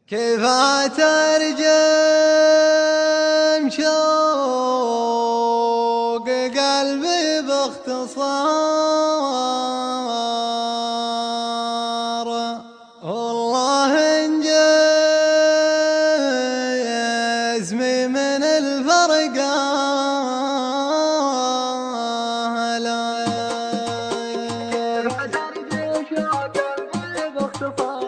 كيف أترجم شوق قلبي باختصار؟ والله إن جسمي من الفرق كيف أترجم شوق قلبي باختصار؟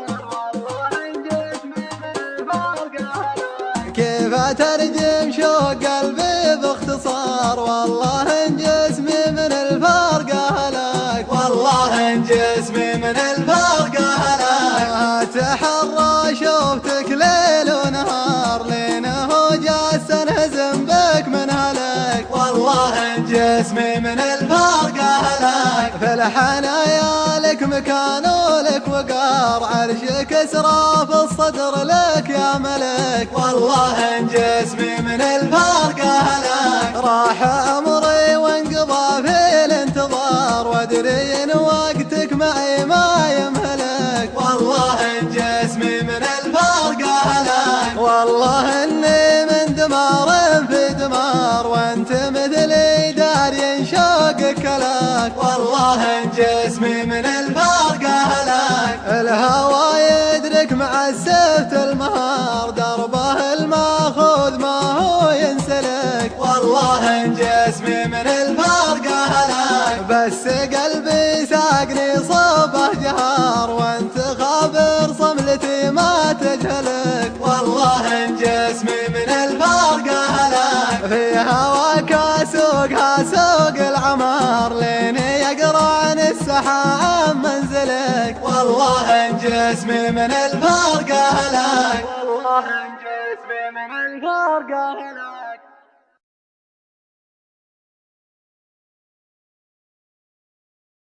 كيف أترجم شوق قلبي باختصار؟ والله إن جسمي من الفرق هلاك، والله إن جسمي من الفرق هلاك. أتحرى شوفتك ليل ونهار، لينه جالس انهزم بك من هلاك، والله إن جسمي من الفرق هلاك. في الحنايا لك مكان ولك وقار، عرشك اسرى في الصدر لك يا ملك، والله إن جسمي من الفرق هلاك. راح أمري وانقضى في الانتظار، وادري إن وقتك معي ما يمهلك، والله إن جسمي من الفرق هلاك. والله إني من دمار في دمار، وانت مثلي داري شوقك هلاك، والله إن جسمي من الفرق هلاك. الهوى يدرك مع السفت المهار، دربه الماخوذ ما هو ينسلك، والله إن جسمي من الفرق هلاك. بس قلبي ساقني صوبه جهار، وانت خابر صملتي ما تجهلك، والله إن جسمي من الفرق هلاك. في هواك اسوقها سوق العمار، ليني يقرعني السحاب منزلك، والله إن جسمي من الفرق هلاك، والله إن جسمي من الفرق هلاك.